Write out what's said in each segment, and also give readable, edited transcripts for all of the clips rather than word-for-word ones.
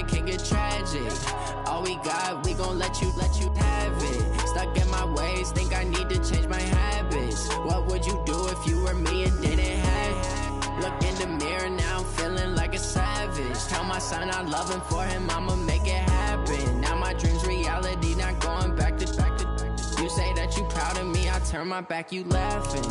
it can get tragic. All we got, we gon' let you have it. Stuck in my ways, think I need to change my habits. What would you do if you were me and didn't have it? Look in the mirror, now I'm feeling like a savage. Tell my son I love him, for him I'ma make it happen. Now my dream's reality, not going back to. You say that you proud of me, I turn my back, you laughing.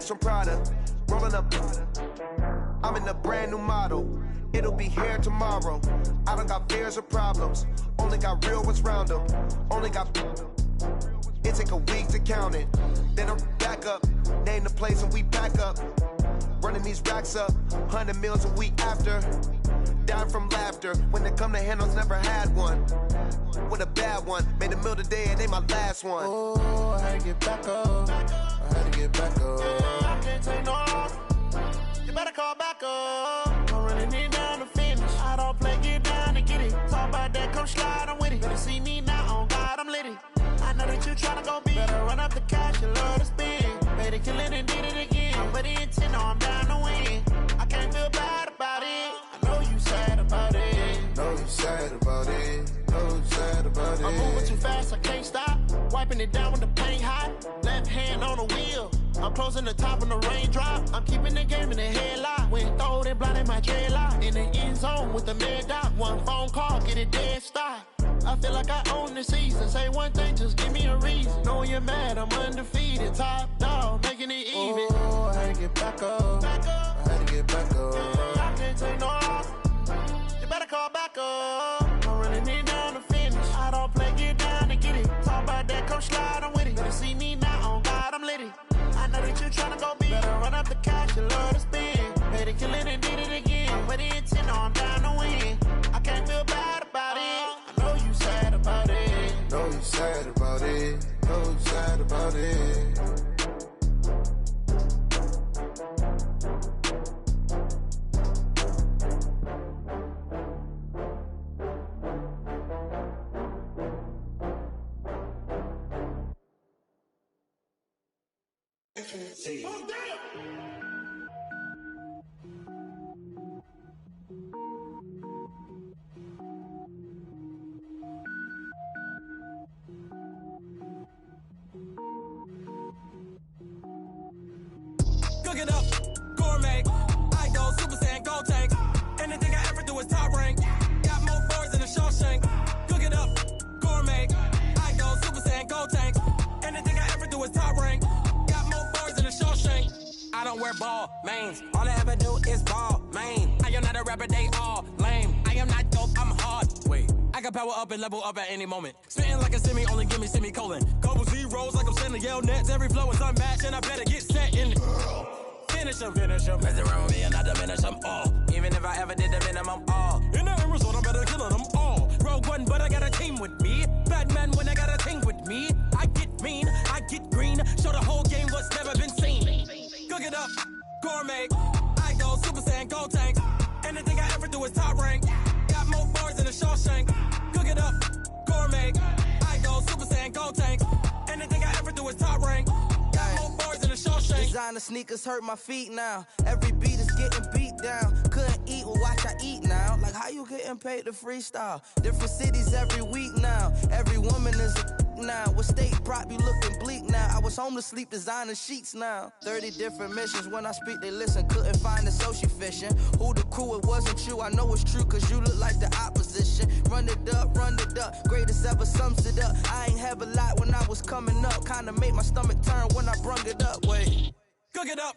From Prada, rolling up. I'm in a brand new model. It'll be here tomorrow. I don't got fears or problems. Only got real ones round them. Only got. It take a week to count it. Then I'm back up. Name the place and we pack up. Running these racks up. 100 meals a week after. Dying from laughter. When it come to handles, never had one. With a bad one. Made a meal today and they my last one. Oh, I had to get back up. I had to get back up. I can't take no loss. You better call back up. I'm running it down to finish. I don't play, get down to get it. Talk about that, come slide, I'm with it. Better see me now, on God, I'm litty. I know that you tryna go big. Better run up the cash, you love to spend. Better kill it and did it again. I'm with the intent, no, I'm down to win. I can't feel bad about it. I know you sad about it. Know you sad about it. Know you sad about it. I'm moving too fast, I can't stop. Wiping it down when the paint hot. Left hand on the wheel. I'm closing the top when the raindrop. I'm keeping the game in the headlock. When throwed and blinded my dreadlock. In the end zone with the mad dot. One phone call, get it dead stop. I feel like I own the season. Say one thing, just give me a reason. Knowing you're mad, I'm undefeated. Top dog, making it even. Oh, I had to get back up. I had to get back up. I can't take no loss. You better call back up. I'm running it down to finish. I don't play, get down to get it. Talk about that, come slide, I'm with it. Better see me now, on God, I'm litty. I know that you tryna go big. Better run up the cash, you love to spend. Better kill it and did it again. I'm with the intent, no, I'm down to win. I can't feel bad about it. I know you sad about it. Know you sad about it. Know you sad about it. Cook it up, gourmet. I go Super Saiyan, gold tank. Anything I ever do is top rank. Got more boards than a Shawshank. Cook it up, gourmet. I go Super Saiyan, gold tank. Anything I ever do is top rank. Got more boards than a Shawshank. I don't wear ball mains. All I ever do is ball main. I am not a rapper, they all lame. I am not dope, I'm hard. Wait, I can power up and level up at any moment. Spitting like a semi, only give me semicolon. Couple zeros like I'm sending yell nets. Every flow is unmatched and I better get set in. Finish them. Mess around with me and I diminish them all. Even if I ever did the minimum all. In the end result, I'm better killing them all. Rogue One, but I got a team with me. Batman when I got a team with me. I get mean, I get green. Show the whole game what's never been seen. Cook it up, gourmet. I go Super Saiyan, gold tank. Anything I ever do is top rank. Got more bars than a Shawshank. Cook it up, gourmet. I go Super Saiyan, gold tank. Anything I ever do is top rank. Got more bars than a Shawshank. Designer sneakers hurt my feet now. Every beat is getting beat down. Couldn't eat, well watch I eat now. Like how you getting paid to freestyle? Different cities every week now. Every woman is a now. With state prop, you looking bleak now. I was home to sleep designing sheets now. 30 different missions. When I speak, they listen. Couldn't find the social fishing. Who the crew? It wasn't you. I know it's true, cause you look like the opposition. passion. Run it up, greatest ever sums it up. I ain't have a lot when I was coming up. Kinda made my stomach turn when I brung it up. Wait. Cook it up,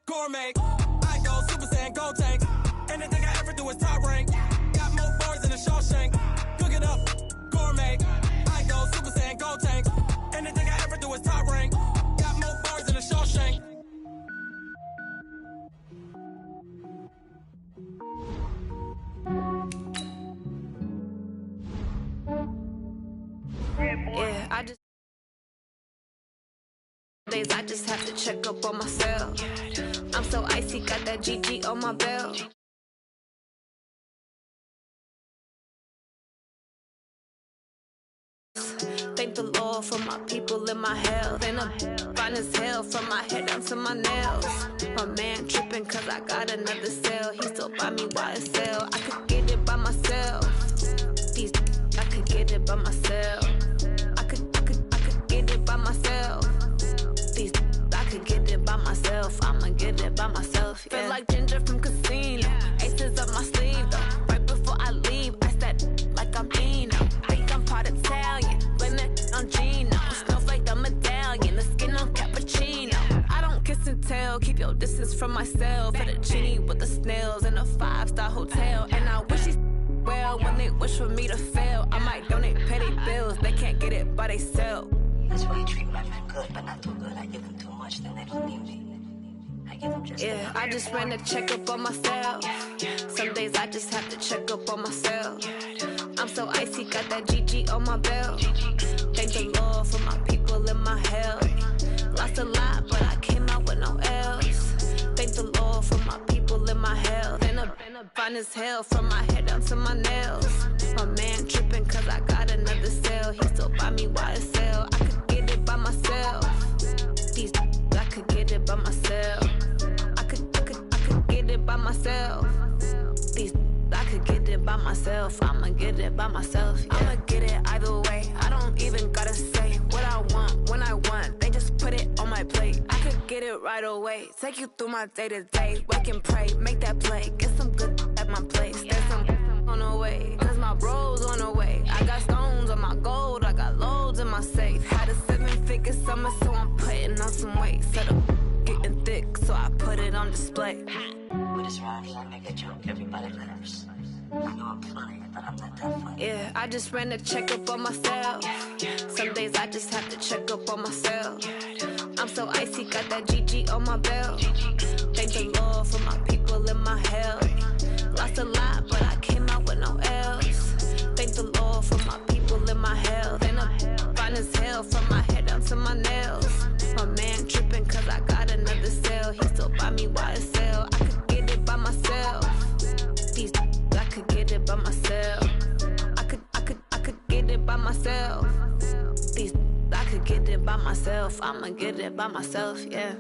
gourmet. I go Super Saiyan, go tank. Anything I ever do is top rank. Got more bars than a Shawshank. Cook it up, gourmet. I go Super Saiyan, go tank. Anything I ever do is top rank. Got more bars than a Shawshank. Yeah, I just have to check up on myself. I'm so icy, got that GG on my belt. Thank the Lord for my people in my health. And I'm fine as hell from my head down to my nails. My man tripping cause I got another cell. He still buy me YSL. I could get it by myself. These I could get it by myself. I could get it by myself. These I could get it by myself. I'ma get it by myself. Yeah. Feel like Ginger from Casino. Aces up my sleeve though. Right before I leave, I said like I'm Eno. Think I'm part Italian. Blame it on Gino. Snowflake the medallion. The skin on cappuccino. I don't kiss and tell. Keep your distance from myself. Fettuccine with the snails in a 5-star hotel. And I wish he's well when they wish for me to fail. I might donate petty bills. They can't get it by themselves. That's why you treat my friend good, but not too good. I give them too much, then they don't need me. I give them just yeah, I just ran to check up on myself. Some days I just have to check up on myself. I'm so icy, got that GG on my belt. Thank the Lord for my people in my health. Lost a lot, but I came out with no else. Thank the Lord for my people in my health. And I'm fine as hell from my head down to my nails. My man tripping cause I got another cell. He still buy me YSL. I could get it by myself. These I could get it by myself. I could get it by myself. These I could get it by myself. I'ma get it by myself. Yeah. I'ma get it either way. I don't even gotta say what I want when I want. They just put it on my plate. I could get it right away. Take you through my day to day. Wake and pray, make that play. Get some good at my place. There's some on the way. Cause my bro's on the way. I got stones on my gold. I got loads in my safe. Had a 7-figure summer, so I'm putting on some weight. Set up getting thick, so I put it on display. with this rhyme, I make a joke, everybody laughs. I know I'm funny, but I'm not that funny. Yeah, I just ran to check up on myself. Some days I just have to check up on myself. I'm so icy, got that GG on my belt. Thank the Lord for my people in my health. Lost a lot, but I came out with no else. Thank the Lord for my people in my health. And I'm fine as hell from my head down to my nails. My man tripping cause I got another cell. He still buy me YSL. I could get it by myself. These I could get it by myself. I could get it by myself. These I could get it by myself. I'ma get it by myself, yeah.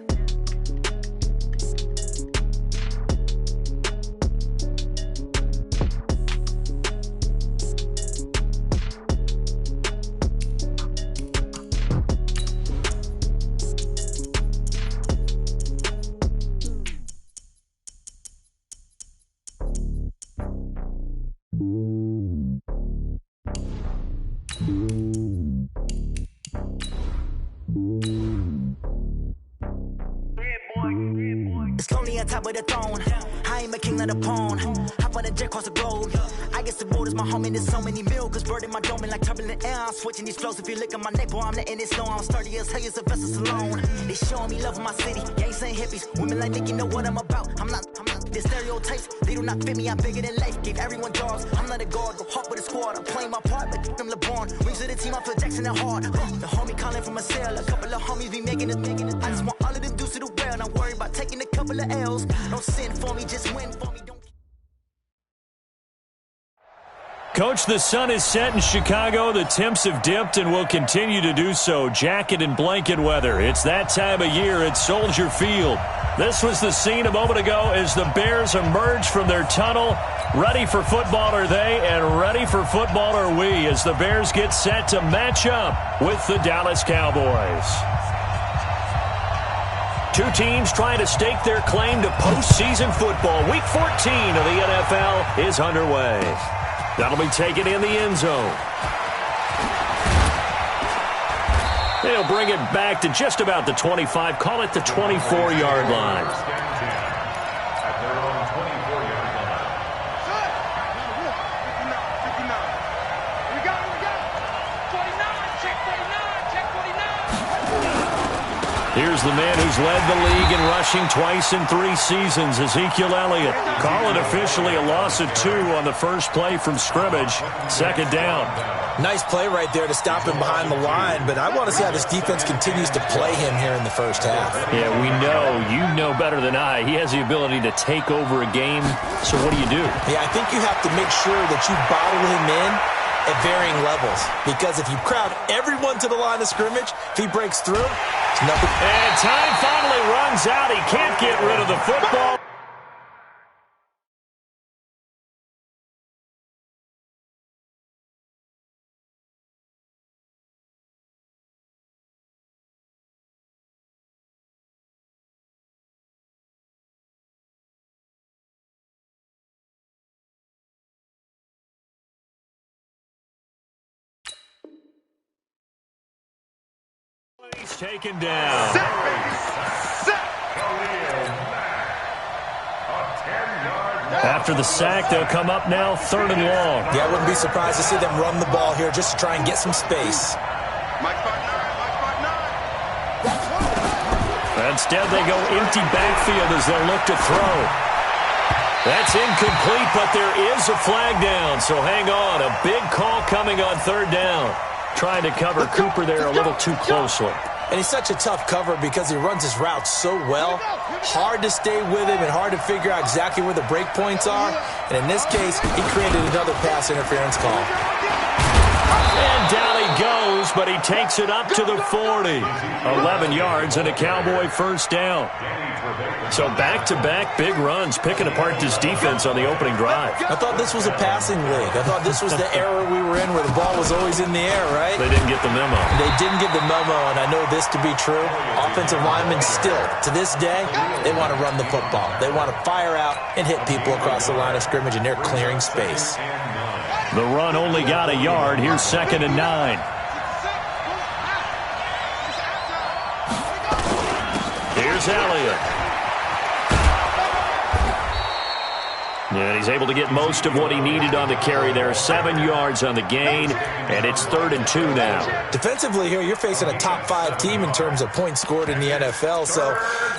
It's lonely on top of the throne. I ain't a king of the pawn. Hop on a jet across the globe. I guess the road is my home and there's so many milkers burning my dome like turbulent air. I'm switching these flows. If you look at my neck, boy, I'm letting it slow. I'm sturdy as hell as a vessel Salone. They showing me love in my city. Gangs ain't hippies. Women like Nick, you know what I'm about. I'm not the stereotypes. They do not fit me. I'm bigger than life. Gave everyone jobs. I'm not a guard. Go hard with a squad. I'm playing my part, but I'm LeBron. Wings of the team. I feel Jackson and hard. The homie calling from a cell. A couple of homies be making it. I just want all of them dudes to the well. Not worry about taking a couple of L's. Don't sin for me, just win for me. Don't. Coach, the sun is set in Chicago. The temps have dipped and will continue to do so. Jacket and blanket weather. It's that time of year at Soldier Field. This was the scene a moment ago as the Bears emerged from their tunnel. Ready for football are they, and ready for football are we as the Bears get set to match up with the Dallas Cowboys. Two teams trying to stake their claim to postseason football. Week 14 of the NFL is underway. That'll be taken in the end zone. They'll bring it back to just about the 25. Call it the 24-yard line. Here's the man who's led the league in rushing twice in 3 seasons, Ezekiel Elliott. Call it officially a loss of 2 on the first play from scrimmage. 2nd down. Nice play right there to stop him behind the line, but I want to see how this defense continues to play him here in the first half. Yeah, we know. You know better than I. He has the ability to take over a game, so what do you do? Yeah, I think you have to make sure that you bottle him in at varying levels, because if you crowd everyone to the line of scrimmage, if he breaks through, it's nothing. And time finally runs out. He can't get rid of the football. He's taken down. After the sack, they'll come up now 3rd and long. Yeah, I wouldn't be surprised to see them run the ball here just to try and get some space. Instead, they go empty backfield as they'll look to throw. That's incomplete, but there is a flag down, so hang on. A big call coming on 3rd down. Trying to cover Cooper there a little too closely. And he's such a tough cover because he runs his routes so well. Hard to stay with him and hard to figure out exactly where the break points are. And in this case, he created another pass interference call. And down he goes, but he takes it up to the 40. 11 yards and a Cowboy first down. So back-to-back big runs, picking apart this defense on the opening drive. I thought this was a passing league. I thought this was the era we were in where the ball was always in the air, right? They didn't get the memo. They didn't get the memo, and I know this to be true. Offensive linemen still, to this day, they want to run the football. They want to fire out and hit people across the line of scrimmage, and they're clearing space. The run only got a yard. Here's 2nd and 9. Here's Elliott. And he's able to get most of what he needed on the carry there. 7 yards on the gain, and it's 3rd and 2 now. Defensively here, you're facing a top 5 team in terms of points scored in the NFL. So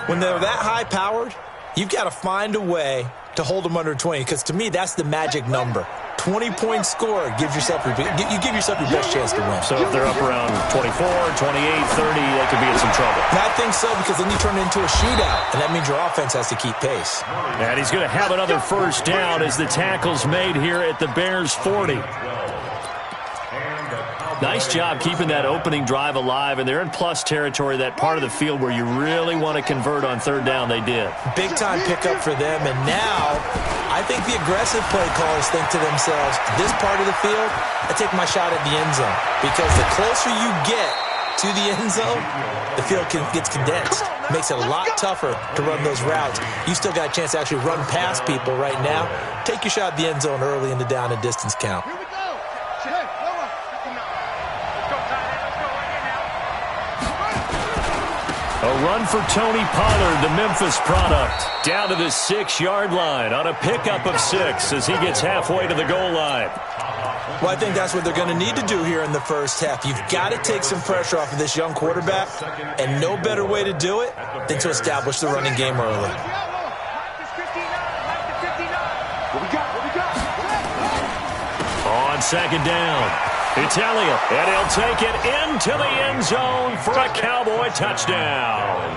when they're that high-powered, you've got to find a way to hold them under 20, because to me, that's the magic number. 20 points scored gives yourself you give yourself your best chance to win. So if they're up around 24, 28, 30, they could be in some trouble. And I think so, because then you turn it into a shootout, and that means your offense has to keep pace. And he's going to have another first down as the tackle's made here at the Bears' 40. Nice job keeping that opening drive alive, and they're in plus territory, that part of the field where you really want to convert on 3rd down. They did. Big-time pickup for them, and now I think the aggressive play callers think to themselves, this part of the field, I take my shot at the end zone, because the closer you get to the end zone, the field gets condensed. Makes it a lot tougher to run those routes. You still got a chance to actually run past people right now. Take your shot at the end zone early in the down and distance count. A run for Tony Pollard, the Memphis product, down to the 6-yard line on a pickup of 6 as he gets halfway to the goal line. Well, I think that's what they're going to need to do here in the first half. You've got to take some pressure off of this young quarterback, and no better way to do it than to establish the running game early. On 2nd down, it's Elliott, and he'll take it into the end zone for a Cowboy touchdown.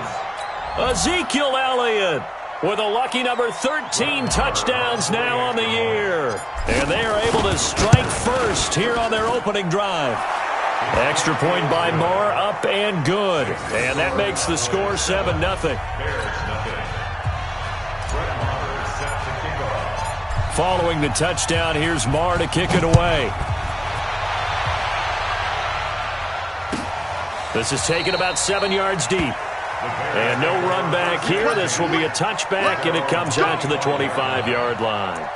Ezekiel Elliott with a lucky number 13 touchdowns now on the year. And they are able to strike first here on their opening drive. Extra point by Moore, up and good. And that makes the score 7-0. Following the touchdown, here's Moore to kick it away. This is taken about 7 yards deep. And no run back here. This will be a touchback, and it comes out to the 25-yard line.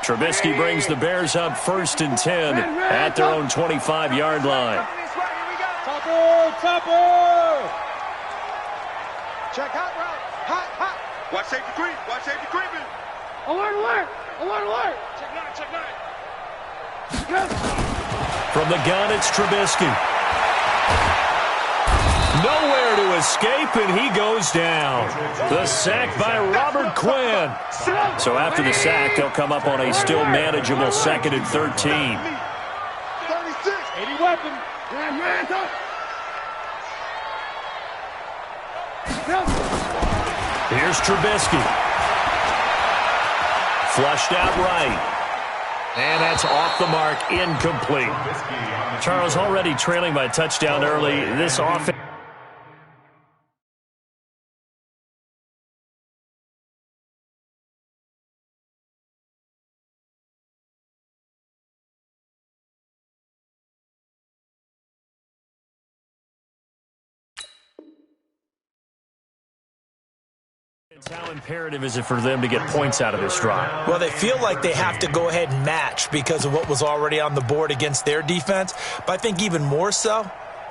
Trubisky brings the Bears up 1st and 10 at their own 25-yard line. Topper! Check hot route. Hot. Watch safety creeping. Alert. Check nine. From the gun, it's Trubisky. Nowhere to escape, and he goes down. The sack by Robert Quinn. So after the sack, they'll come up on a still manageable 2nd and 13. 36. 80 weapon. Here's Trubisky. Flushed out right. And that's off the mark, incomplete. Charles, already trailing by a touchdown early. This offense. How imperative is it for them to get points out of this drive? Well, they feel like they have to go ahead and match because of what was already on the board against their defense. But I think even more so,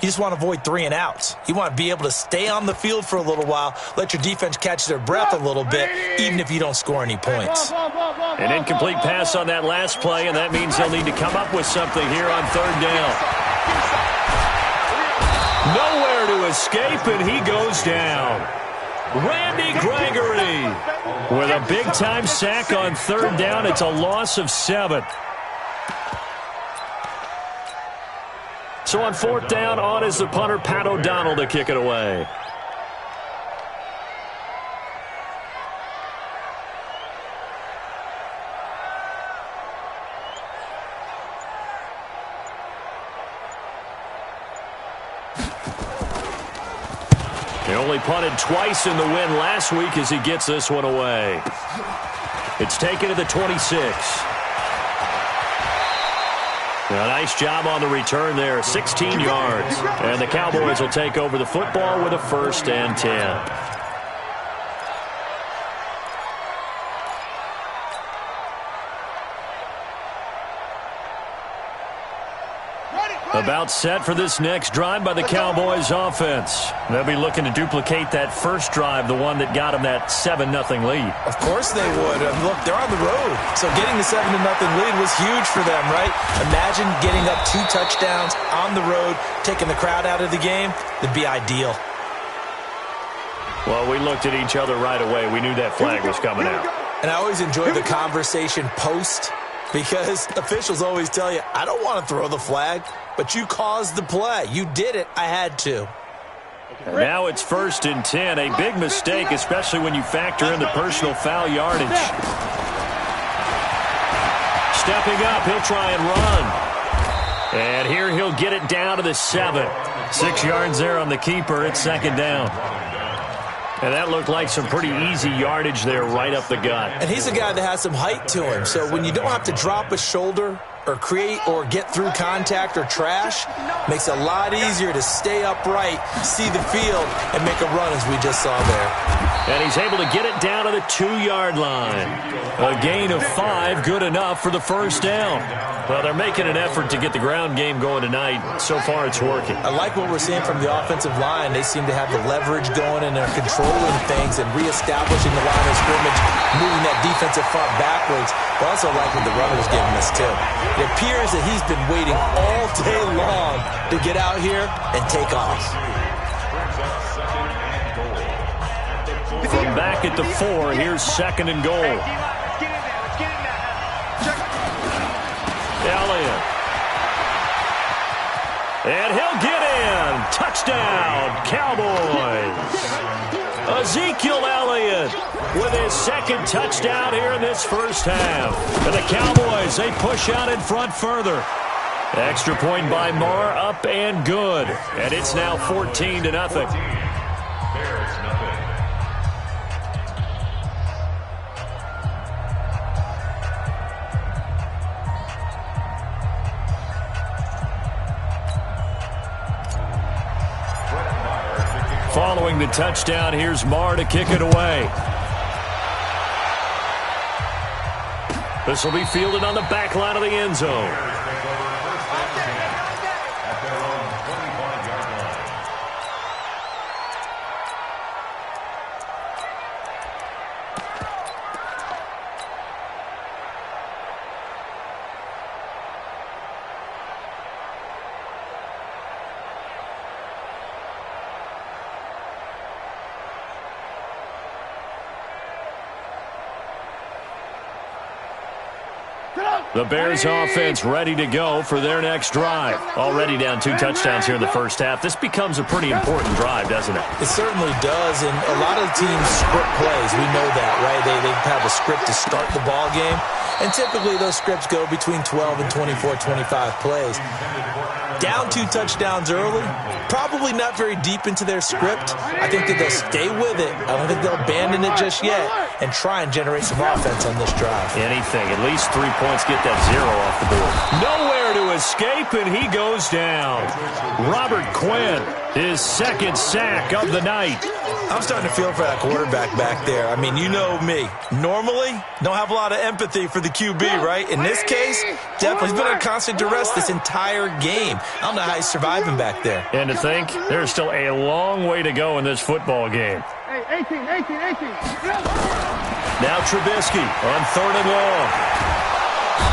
you just want to avoid 3 and outs. You want to be able to stay on the field for a little while, let your defense catch their breath a little bit, even if you don't score any points. An incomplete pass on that last play, and that means they'll need to come up with something here on 3rd down. Nowhere to escape, and he goes down. Randy Gregory with a big-time sack on 3rd down. It's a loss of 7. So on 4th down, on is the punter, Pat O'Donnell, to kick it away. He only punted twice in the win last week as he gets this one away. It's taken to the 26. A nice job on the return there, 16 yards. And the Cowboys will take over the football with a 1st and 10. About set for this next drive by the Cowboys offense. They'll be looking to duplicate that first drive, the one that got them that 7-0 lead. Of course they would. Look, they're on the road. So getting the 7-0 lead was huge for them, right? Imagine getting up 2 touchdowns on the road, taking the crowd out of the game. It'd be ideal. Well, we looked at each other right away. We knew that flag was coming out. And I always enjoy the conversation post, because officials always tell you, I don't want to throw the flag, but you caused the play. You did it. I had to. And now it's 1st and 10. A big mistake, especially when you factor in the personal foul yardage. Stepping up, he'll try and run. And here he'll get it down to the 7. 6 yards there on the keeper. It's 2nd down. And that looked like some pretty easy yardage there right up the gut. And he's a guy that has some height to him. So when you don't have to drop a shoulder or create or get through contact or trash, makes it a lot easier to stay upright, see the field, and make a run as we just saw there. And he's able to get it down to the 2-yard line. A gain of 5, good enough for the 1st down. Well, they're making an effort to get the ground game going tonight. So far, it's working. I like what we're seeing from the offensive line. They seem to have the leverage going, and they're controlling things and reestablishing the line of scrimmage, moving that defensive front backwards. But also like what the runner's giving us, too. It appears that he's been waiting all day long to get out here and take off. From back at the 4, here's 2nd and goal. Elliott. And he'll get in. Touchdown, Cowboys. Ezekiel Elliott with his 2nd touchdown here in this first half. And the Cowboys, they push out in front further. Extra point by Marr, up and good. And it's now 14-0. Following the touchdown, here's Marr to kick it away. This will be fielded on the back line of the end zone. The Bears offense ready to go for their next drive. Already down 2 touchdowns here in the first half. This becomes a pretty important drive, doesn't it? It certainly does, and a lot of teams script plays. We know that, right? They have a script to start the ball game, and typically those scripts go between 12 and 24, 25 plays. Down 2 touchdowns early, probably not very deep into their script. I think that they'll stay with it. I don't think they'll abandon it just yet and try and generate some offense on this drive. Anything, at least 3 points, get that 0 off the board. Nowhere to escape, and he goes down. Robert Quinn, his second sack of the night. I'm starting to feel for that quarterback back there. I mean, you know me. Normally, don't have a lot of empathy for the QB, right? In this case, definitely. He's been under constant duress this entire game. I don't know how he's surviving back there. And to think, there's still a long way to go in this football game. Hey, 18. Now Trubisky on 3rd and long.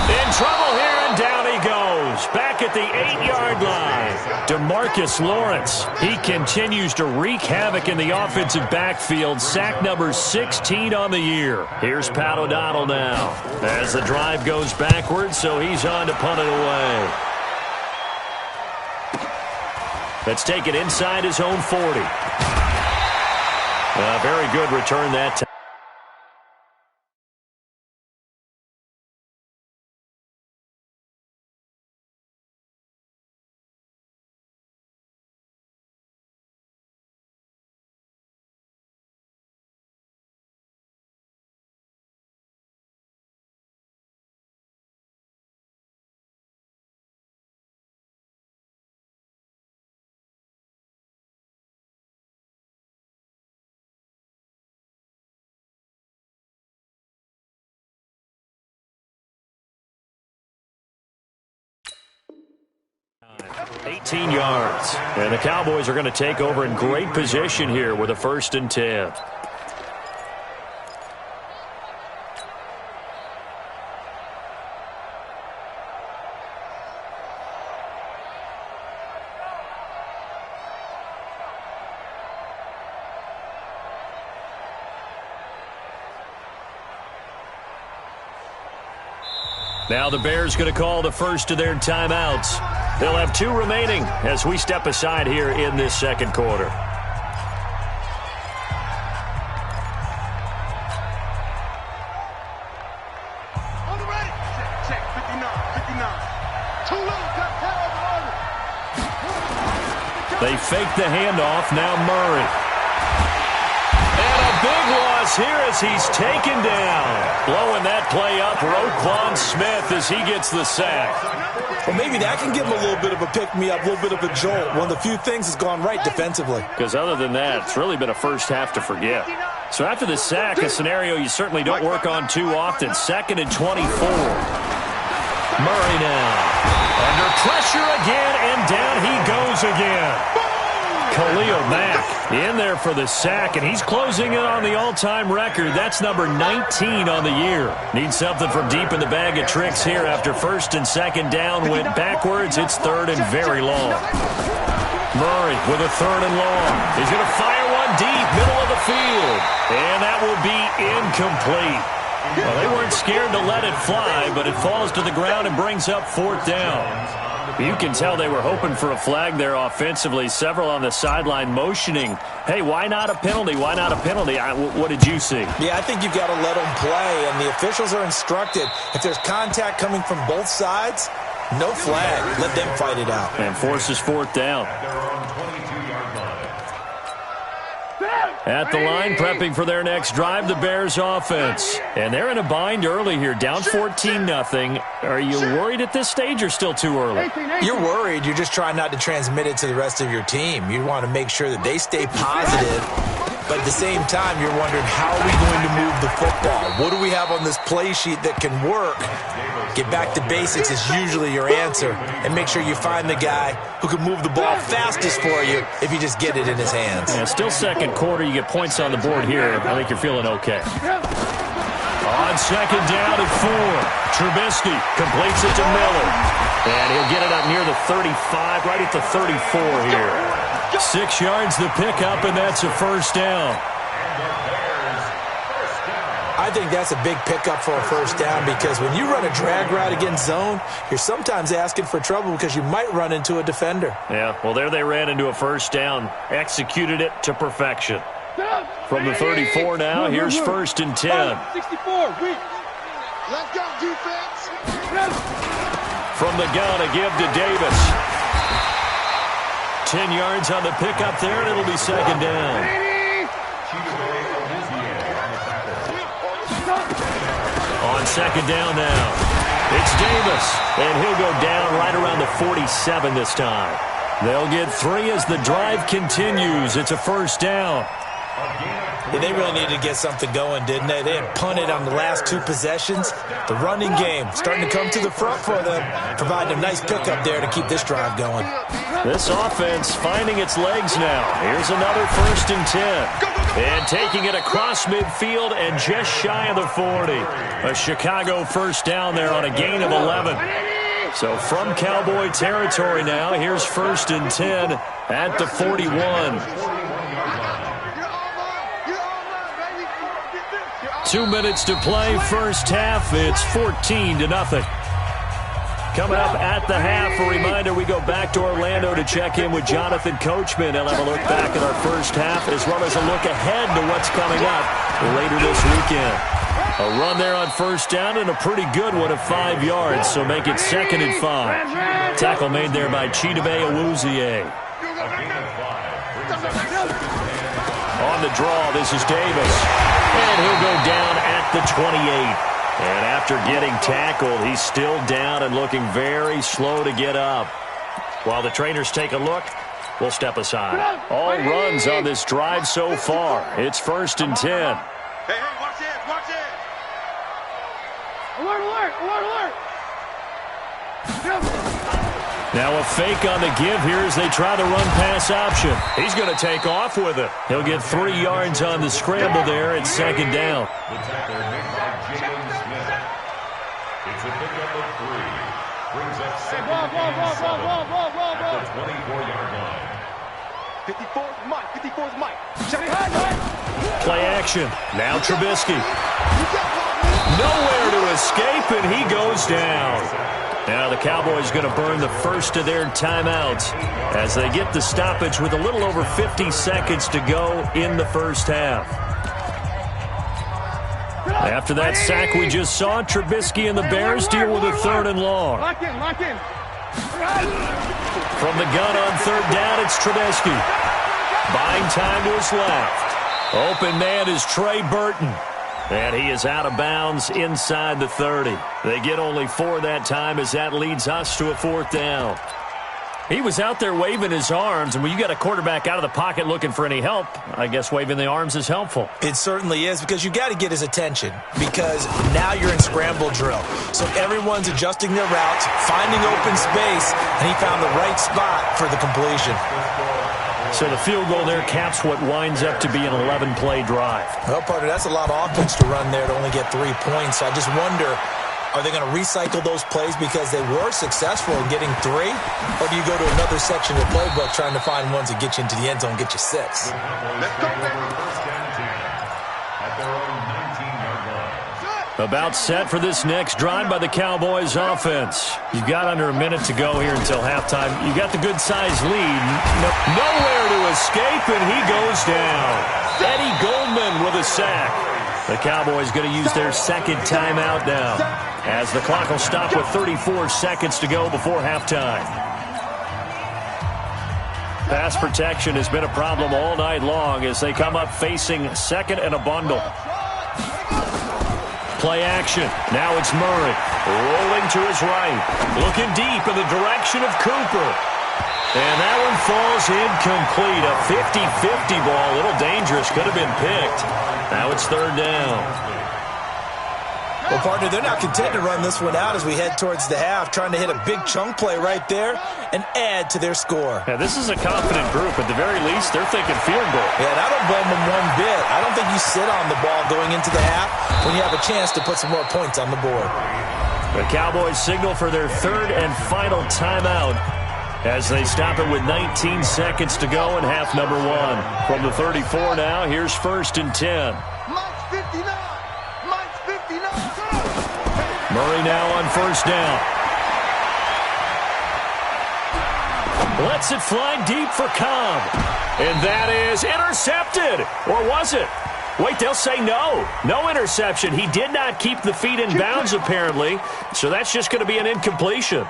In trouble here, and down he goes. Back at the 8-yard line. DeMarcus Lawrence. He continues to wreak havoc in the offensive backfield. Sack number 16 on the year. Here's Pat O'Donnell now. As the drive goes backwards, so he's on to punt it away. Let's take it inside his own 40. Very good return that time. $18 yards. And the Cowboys are going to take over in great position here with a 1st and 10. Now the Bears going to call the first of their timeouts. They'll have 2 remaining as we step aside here in this second quarter. On the ready. Check. 59. Too little. They fake the handoff. Now Murray. And a big loss here as he's taken down. Blowing that play up, Roquan Smith as he gets the sack. Well, maybe that can give him a little bit of a pick-me-up, a little bit of a jolt. One of the few things that's gone right defensively. Because other than that, it's really been a first half to forget. So after the sack, a scenario you certainly don't work on too often. 2nd and 24. Murray now. Under pressure again, and down he goes again. Khalil Mack in there for the sack, and he's closing in on the all-time record. That's number 19 on the year. Needs something from deep in the bag of tricks here after 1st and 2nd down went backwards. It's 3rd and very long. Murray with a 3rd and long. He's going to fire one deep, middle of the field, and that will be incomplete. Well, they weren't scared to let it fly, but it falls to the ground and brings up 4th down. You can tell they were hoping for a flag there offensively. Several on the sideline motioning, hey, why not a penalty? Why not a penalty? What did you see? Yeah, I think you've got to let them play, and the officials are instructed. If there's contact coming from both sides, no flag. Let them fight it out. And forces 4th down. At the line, prepping for their next drive, the Bears offense. And they're in a bind early here, down 14-0. Are you worried at this stage or still too early? You're worried. You're just trying not to transmit it to the rest of your team. You want to make sure that they stay positive. But at the same time, you're wondering, how are we going to move the football? What do we have on this play sheet that can work? Get back to basics is usually your answer, and make sure you find the guy who can move the ball fastest for you if you just get it in his hands. Yeah, still second quarter. You get points on the board here. I think you're feeling okay. On second down and 4, Trubisky completes it to Miller. And he'll get it up near the 35, right at the 34 here. 6 yards the pickup, and that's a first down. I think that's a big pickup for a first down, because when you run a drag route against zone, you're sometimes asking for trouble because you might run into a defender. Yeah, well, there they ran into a first down. Executed it to perfection. From the 34 now, here's first and 10. 64, weak. Let's go, defense. From the gun, a give to Davis. 10 yards on the pickup there, and it'll be second down. On second down now, it's Davis, and he'll go down right around the 47 this time. They'll get 3 as the drive continues. It's a first down. Yeah, they really needed to get something going, didn't they? They had punted on the last 2 possessions. The running game starting to come to the front for them, providing a nice pickup there to keep this drive going. This offense finding its legs now. Here's another first and 10. And taking it across midfield and just shy of the 40. A Chicago first down there on a gain of 11. So from Cowboy territory now, here's first and 10 at the 41. 2 minutes to play, first half. It's 14-0. Coming up at the half, a reminder, we go back to Orlando to check in with Jonathan Coachman. He'll have a look back at our first half, as well as a look ahead to what's coming up later this weekend. A run there on first down, and a pretty good one of 5 yards, so make it second and 5. Tackle made there by Chidobe Awuzie. On the draw, this is Davis. And he'll go down at the 28. And after getting tackled, he's still down and looking very slow to get up. While the trainers take a look, we'll step aside. All runs on this drive so far. It's first and 10. Hey, watch it, watch it. Alert, alert, alert, alert. Now a fake on the give here as they try the run-pass option. He's going to take off with it. He'll get 3 yards on the scramble there at second down. It's a pickup of 3. Brings up second and 7 at the 24-yard line. 54 is Mike. 54 is Mike. Play action. Now Trubisky. Nowhere to escape, and he goes down. Now the Cowboys going to burn the first of their timeouts as they get the stoppage with a little over 50 seconds to go in the first half. After that sack we just saw, Trubisky and the Bears deal with a 3rd and long. Lock in, lock in. From the gun on 3rd down, it's Trubisky. Buying time to his left. Open man is Trey Burton. And he is out of bounds inside the 30. They get only 4 that time as that leads us to a 4th down. He was out there waving his arms, and when you got a quarterback out of the pocket looking for any help, I guess waving the arms is helpful. It certainly is, because you got to get his attention, because now you're in scramble drill. So everyone's adjusting their routes, finding open space, and he found the right spot for the completion. So the field goal there caps what winds up to be an 11-play drive. Well, partner, that's a lot of offense to run there to only get 3 points. I just wonder, are they going to recycle those plays because they were successful in getting 3? Or do you go to another section of the playbook trying to find ones that get you into the end zone and get you 6? Let's go. At their own 19-yard line. About set for this next drive by the Cowboys offense. You've got under a minute to go here until halftime. You got the good-sized lead. Nowhere to escape, and he goes down. Eddie Goldman with a sack. The Cowboys going to use their 2nd timeout now, as the clock will stop with 34 seconds to go before halftime. Pass protection has been a problem all night long as they come up facing 2nd and a bundle. Play action. Now it's Murray. Rolling to his right. Looking deep in the direction of Cooper. And that one falls incomplete. A 50-50 ball. A little dangerous. Could have been picked. Now it's third down. Well, partner, they're not content to run this one out as we head towards the half, trying to hit a big chunk play right there and add to their score. Yeah, this is a confident group. At the very least, they're thinking field goal. Yeah, and I don't blame them one bit. I don't think you sit on the ball going into the half when you have a chance to put some more points on the board. The Cowboys signal for their third and final timeout as they stop it with 19 seconds to go in half number one. From the 34 now, here's first and 10. Mike's 59. Mike's 59. Murray now on first down. Lets it fly deep for Cobb. And that is intercepted. Or was it? Wait, they'll say no. No interception. He did not keep the feet in bounds, apparently. So that's just going to be an incompletion.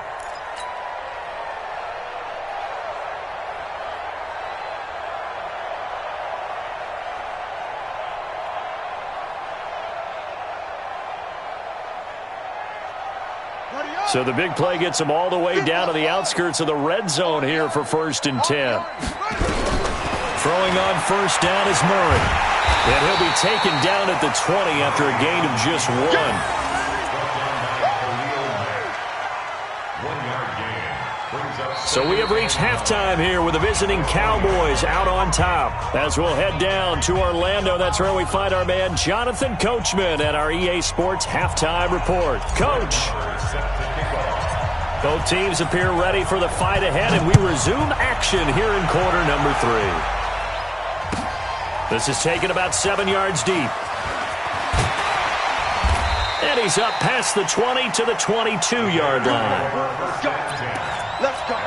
So the big play gets him all the way down to the outskirts of the red zone here for first and 10. Throwing on first down is Murray. And he'll be taken down at the 20 after a gain of just one. So we have reached halftime here with the visiting Cowboys out on top. As we'll head down to Orlando, that's where we find our man Jonathan Coachman at our EA Sports Halftime Report. Coach. Both teams appear ready for the fight ahead, and we resume action here in quarter number 3. This is taken about 7 yards deep. And he's up past the 20 to the 22-yard line. Let's go.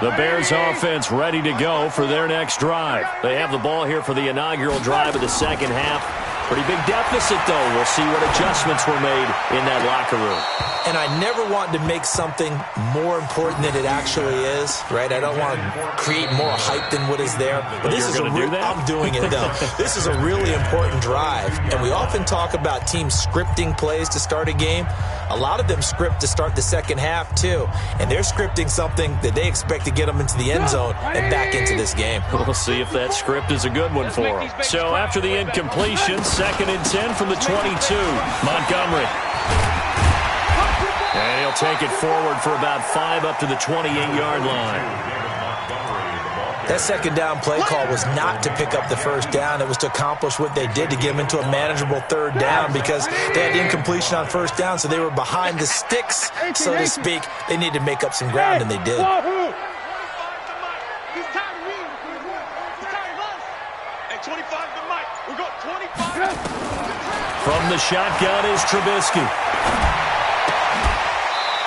The Bears offense ready to go for their next drive. They have the ball here for the inaugural drive of the second half. Pretty big deficit, though. We'll see what adjustments were made in that locker room. And I never want to make something more important than it actually is, right? I don't want to create more hype than what is there. But this is I'm doing it, though. This is a really important drive. And we often talk about teams scripting plays to start a game. A lot of them script to start the second half, too. And they're scripting something that they expect to get them into the end zone and back into this game. We'll see if that script is a good one for them. So after the incompletion, second and 10 from the 22. Montgomery. And he'll take it forward for about 5 up to the 28-yard line. That second down play call was not to pick up the first down. It was to accomplish what they did to get them into a manageable third down because they had incompletion on first down, so they were behind the sticks, so to speak. They needed to make up some ground, and they did. From the shotgun is Trubisky.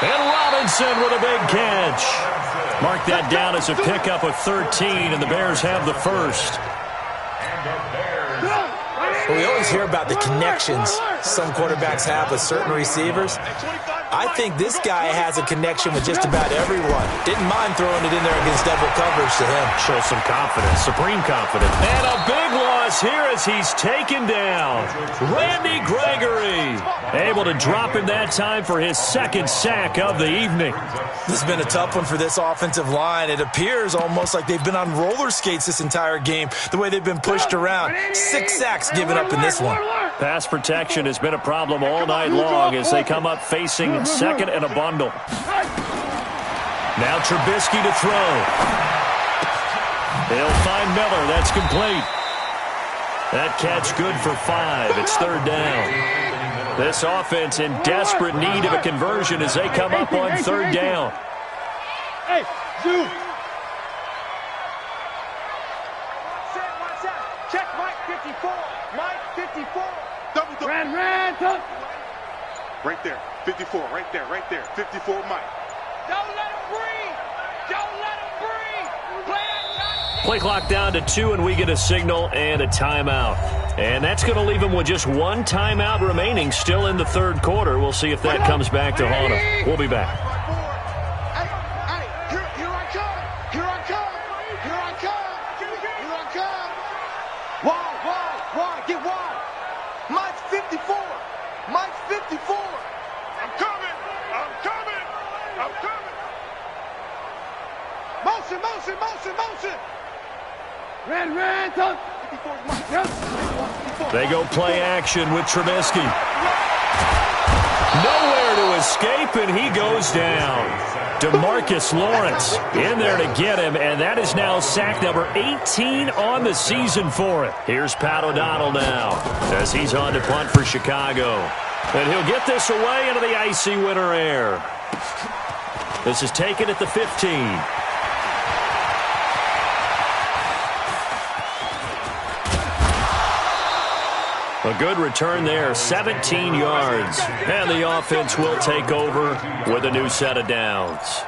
And Robinson with a big catch. Mark that down as a pickup of 13, and the Bears have the first. Well, we always hear about the connections some quarterbacks have with certain receivers. I think this guy has a connection with just about everyone. Didn't mind throwing it in there against double coverage to him. Shows some confidence, supreme confidence. And a big loss here as he's taken down. Randy Gregory able to drop him that time for his second sack of the evening. This has been a tough one for this offensive line. It appears almost like they've been on roller skates this entire game, the way they've been pushed around. 6 sacks given up in this one. Pass protection has been a problem all night long as they come up facing second and a bundle. Now Trubisky to throw. They'll find Miller. That's complete. That catch good for 5. It's third down. This offense in desperate need of a conversion as they come up on third down. Hey, Zoo. Check Mike 54. Mike 54. Double. Ran. Right there. 54. Right there. 54 Mike. Don't let him breathe. Play clock down to 2, and we get a signal and a timeout. And that's going to leave them with just one timeout remaining still in the third quarter. We'll see if that comes back to haunt them. We'll be back. Here I come. Why? Get wide. Mike's 54. I'm coming. Motion, motion, motion. They go play action with Trubisky. Nowhere to escape, and he goes down. DeMarcus Lawrence in there to get him, and that is now sack number 18 on the season for it. Here's Pat O'Donnell now as he's on to punt for Chicago. And he'll get this away into the icy winter air. This is taken at the 15. A good return there, 17 yards. And the offense will take over with a new set of downs.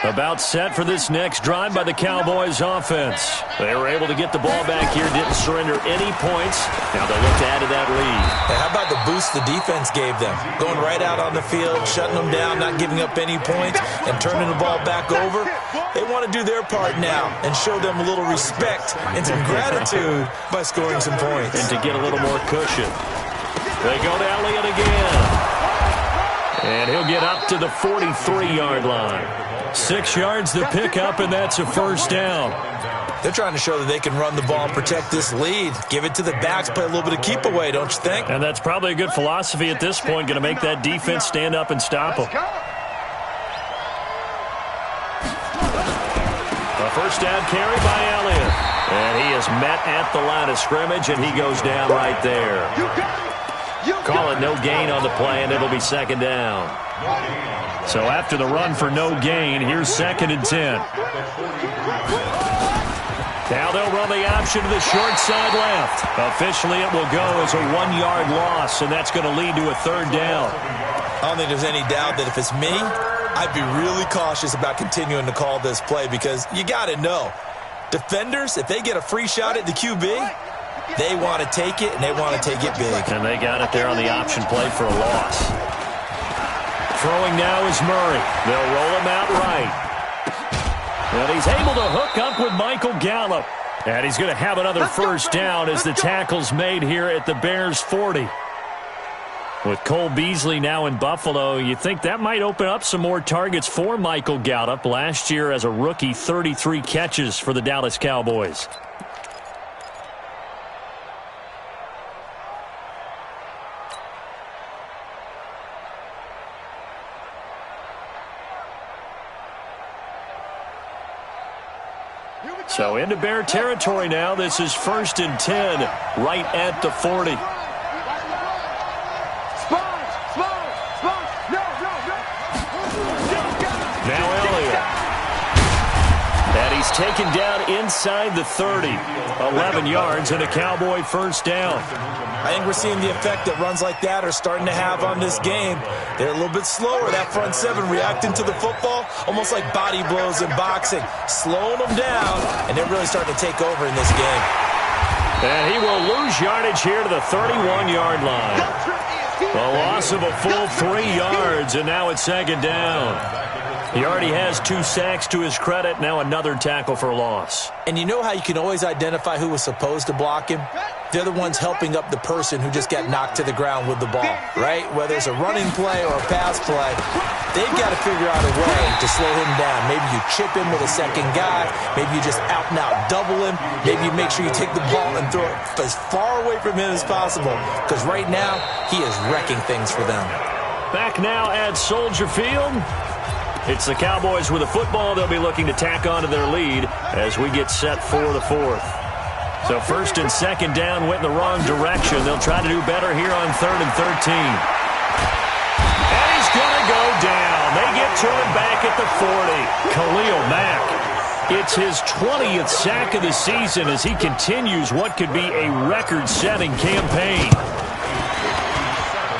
About set for this next drive by the Cowboys offense. They were able to get the ball back here, didn't surrender any points. Now they look to add to that lead. Hey, how about the boost the defense gave them? Going right out on the field, shutting them down, not giving up any points, and turning the ball back over. They want to do their part now and show them a little respect and some gratitude by scoring some points. And to get a little more cushion. They go to Elliott again. And he'll get up to the 43-yard line. 6 yards to pick up, and that's a first down. They're trying to show that they can run the ball and protect this lead. Give it to the backs, play a little bit of keep away, don't you think? And that's probably a good philosophy at this point, going to make that defense stand up and stop them. A first down carry by Elliott. And he is met at the line of scrimmage, and he goes down right there. Call it no gain on the play, and it'll be second down. So after the run for no gain, here's 2nd and 10. Now they'll run the option to the short side left. Officially, it will go as a 1-yard loss, and that's going to lead to a third down. I don't think there's any doubt that if it's me, I'd be really cautious about continuing to call this play because you got to know, defenders, if they get a free shot at the QB, they want to take it, and they want to take it big. And they got it there on the option play for a loss. Throwing now is Murray. They'll roll him out right. And he's able to hook up with Michael Gallup. And he's going to have another first down as the tackle's made here at the Bears' 40. With Cole Beasley now in Buffalo, you think that might open up some more targets for Michael Gallup. Last year as a rookie, 33 catches for the Dallas Cowboys. So into Bear territory now. This is 1st and 10, right at the 40. Now Elliott. And he's taken down inside the 30. 11 yards and a Cowboy first down. I think we're seeing the effect that runs like that are starting to have on this game. They're a little bit slower, that front seven, reacting to the football, almost like body blows in boxing, slowing them down, and they're really starting to take over in this game. And he will lose yardage here to the 31-yard line. A loss of a full 3 yards, and now it's second down. He already has 2 sacks to his credit, now another tackle for loss. And you know how you can always identify who was supposed to block him? They're the ones helping up the person who just got knocked to the ground with the ball, right? Whether it's a running play or a pass play, they've got to figure out a way to slow him down. Maybe you chip him with a second guy. Maybe you just out and out double him. Maybe you make sure you take the ball and throw it as far away from him as possible, because right now he is wrecking things for them. Back now at Soldier Field. It's the Cowboys with a football. They'll be looking to tack on to their lead as we get set for the 4th. So 1st and 2nd down went in the wrong direction. They'll try to do better here on 3rd and 13. And he's going to go down. They get to him back at the 40. Khalil Mack. It's his 20th sack of the season as he continues what could be a record-setting campaign.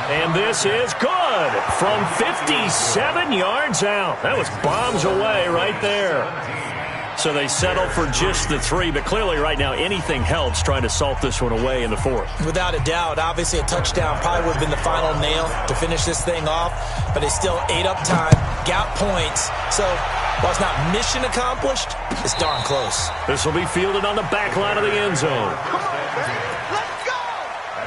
And this is good from 57 yards out. That was bombs away right there. So they settle for just the 3, but clearly right now anything helps trying to salt this one away in the 4th. Without a doubt, obviously a touchdown probably would have been the final nail to finish this thing off, but they still ate up time, got points. So while it's not mission accomplished, it's darn close. This will be fielded on the back line of the end zone.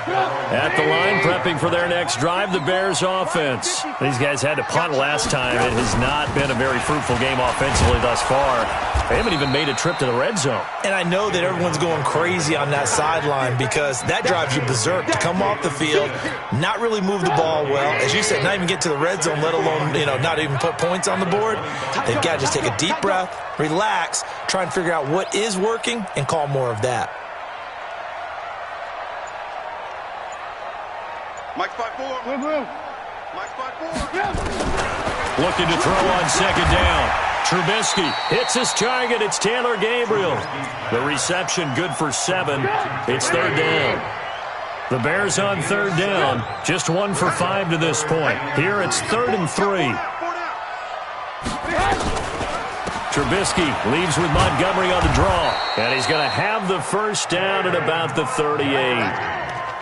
At the line, prepping for their next drive, the Bears offense. These guys had to punt last time. It has not been a very fruitful game offensively thus far. They haven't even made a trip to the red zone. And I know that everyone's going crazy on that sideline because that drives you berserk to come off the field, not really move the ball well. As you said, not even get to the red zone, let alone, not even put points on the board. They've got to just take a deep breath, relax, try and figure out what is working, and call more of that. Mike 5-4. Mike 5-4. Looking to throw on second down. Trubisky hits his target. It's Taylor Gabriel. The reception good for 7. It's third down. The Bears on third down. Just 1 for 5 to this point. Here it's 3rd and 3. Trubisky leaves with Montgomery on the draw. And he's going to have the first down at about the 38.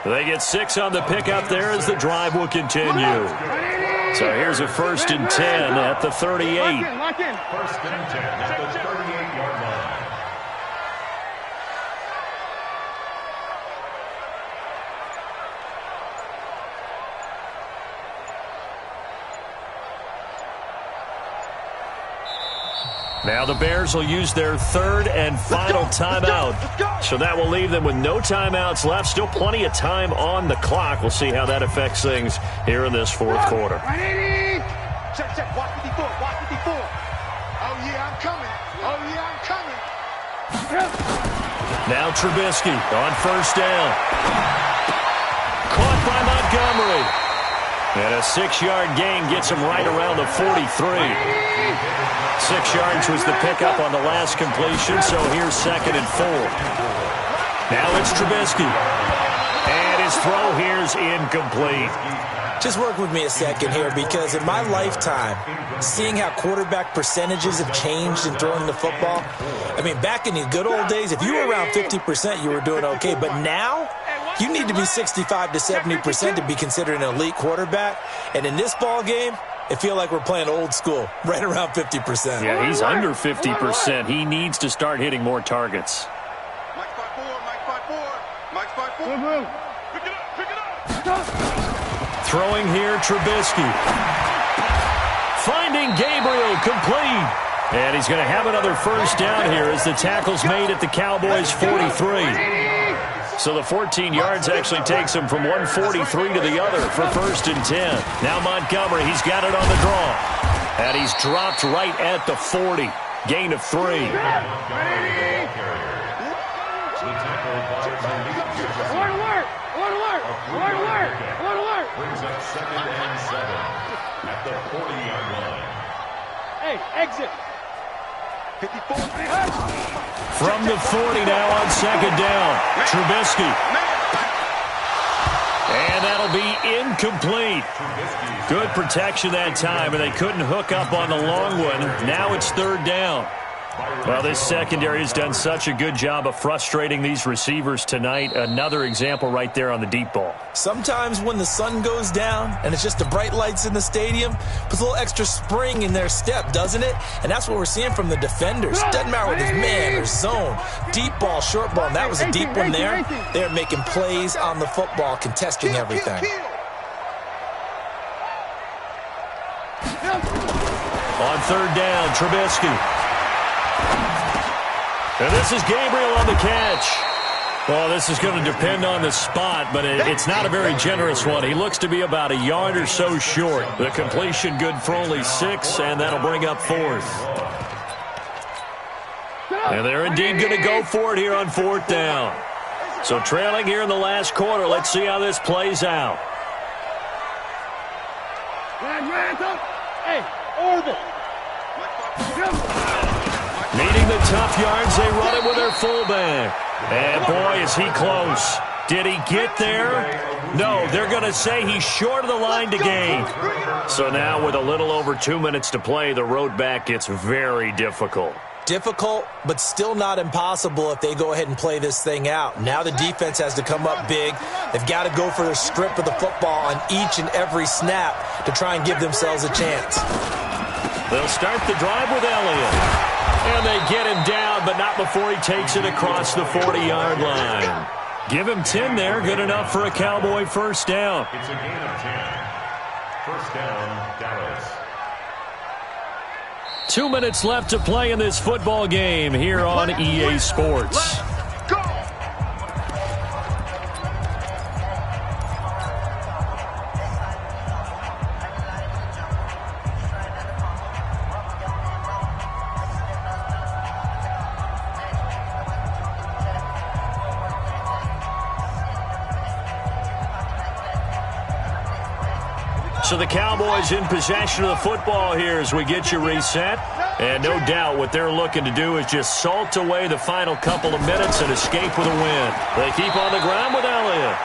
They get 6 on the pickup there as the drive will continue. So here's a 1st and 10 at the 38. 1st and 10 at the 38-yard line. Now the Bears will use their 3rd and final timeout. So that will leave them with no timeouts left. Still plenty of time on the clock. We'll see how that affects things here in this 4th quarter. Check, watch 54, watch 54. Oh, yeah, I'm coming. Oh, yeah, I'm coming. Now Trubisky on 1st down. Caught by Montgomery. And a 6-yard gain gets him right around the 43. 6 yards was the pickup on the last completion, so here's 2nd and 4. Now it's Trubisky. And his throw here's incomplete. Just work with me a second here, because in my lifetime, seeing how quarterback percentages have changed in throwing the football, I mean, back in the good old days, if you were around 50%, you were doing okay. But now, you need to be 65 to 70% to be considered an elite quarterback. And in this ball game, I feel like we're playing old school, right around 50%. Yeah, he's under 50%. He needs to start hitting more targets. Mike 5-4, Mike 5-4, Mike 5-4. Pick it up. Throwing here, Trubisky. Finding Gabriel, complete. And he's going to have another first down here as the tackle's made at the Cowboys' 43. So the 14 yards actually takes him from 143 to the other for 1st and 10. Now Montgomery, he's got it on the draw. And he's dropped right at the 40. Gain of 3. Alert, alert. Brings up 2nd and 7 at the 40-yard line. Hey, exit. 54. From the 40 now on 2nd down. Trubisky. And that'll be incomplete. Good protection that time, and they couldn't hook up on the long one. Now it's 3rd down. Well, this secondary has done such a good job of frustrating these receivers tonight. Another example right there on the deep ball. Sometimes when the sun goes down and it's just the bright lights in the stadium, puts a little extra spring in their step, doesn't it? And that's what we're seeing from the defenders. Doesn't matter whether it's man or zone, deep ball, short ball, and that was a deep one there. They're making plays on the football, contesting everything. On 3rd down, Trubisky. And this is Gabriel on the catch. Well, this is going to depend on the spot, but it's not a very generous one. He looks to be about a yard or so short. The completion good for only 6, and that'll bring up 4th. And they're indeed going to go for it here on 4th down. So trailing here in the last quarter. Let's see how this plays out. Hey, orbit. Needing the tough yards, they run it with their fullback. And boy, is he close. Did he get there? No, they're going to say he's short of the line to gain. So now with a little over 2 minutes to play, the road back gets very difficult. Difficult, but still not impossible if they go ahead and play this thing out. Now the defense has to come up big. They've got to go for their strip of the football on each and every snap to try and give themselves a chance. They'll start the drive with Elliott. And they get him down, but not before he takes it across the 40-yard line. Give him 10 there. Good enough for a Cowboy first down. It's a gain of 10. First down, Dallas. 2 minutes left to play in this football game here on EA Sports. So the Cowboys in possession of the football here as we get you reset. And no doubt what they're looking to do is just salt away the final couple of minutes and escape with a win. They keep on the ground with Elliott.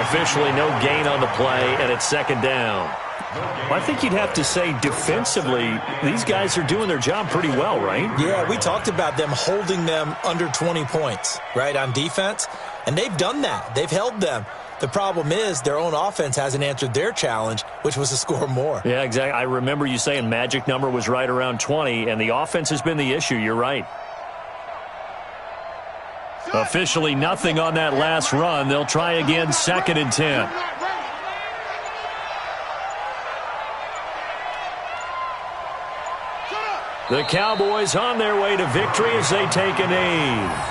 Officially no gain on the play, and it's second down. Well, I think you'd have to say defensively, these guys are doing their job pretty well, right? Yeah, we talked about them holding them under 20 points, right, on defense. And they've done that. They've held them. The problem is their own offense hasn't answered their challenge, which was to score more. Yeah, exactly. I remember you saying magic number was right around 20, and the offense has been the issue. You're right. Officially nothing on that last run. They'll try again, second and 10. The Cowboys on their way to victory as they take a knee.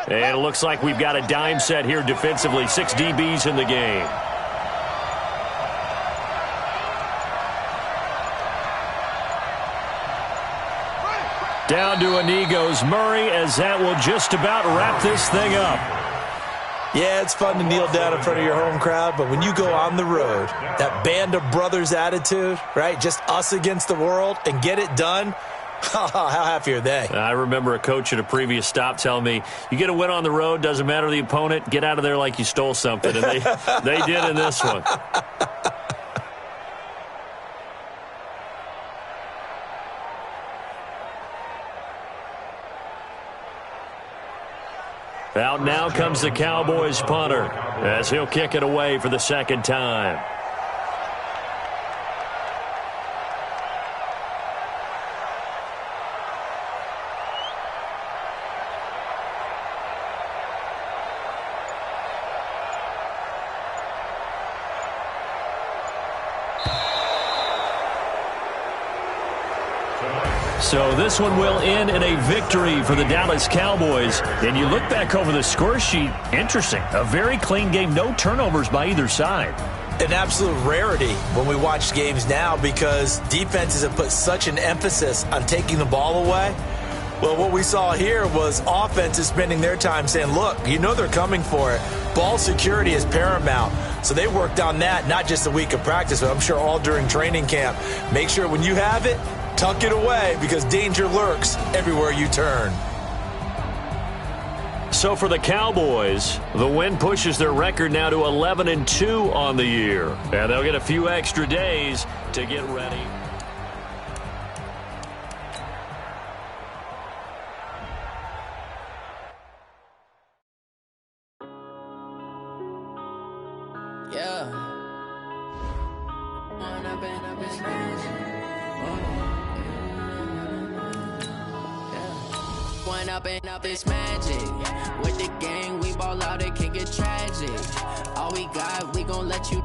And it looks like we've got a dime set here defensively. 6 DBs in the game. Down to a knee goes Murray, as that will just about wrap this thing up. Yeah, it's fun to kneel down in front of your home crowd, but when you go on the road, that band of brothers attitude, right, just us against the world, and get it done, how happy are they? I remember a coach at a previous stop telling me, you get a win on the road, doesn't matter the opponent, get out of there like you stole something. And they did in this one. Out now comes the Cowboys punter as he'll kick it away for the second time. So this one will end in a victory for the Dallas Cowboys. And you look back over the score sheet, interesting. A very clean game, no turnovers by either side. An absolute rarity when we watch games now because defenses have put such an emphasis on taking the ball away. Well, what we saw here was offenses spending their time saying, look, you know they're coming for it. Ball security is paramount. So they worked on that, not just a week of practice, but I'm sure all during training camp. Make sure when you have it, tuck it away because danger lurks everywhere you turn. So for the Cowboys, the win pushes their record now to 11-2 on the year. And they'll get a few extra days to get ready. Up this magic with the gang, we ball out, it can get tragic. All we got, we gon' let you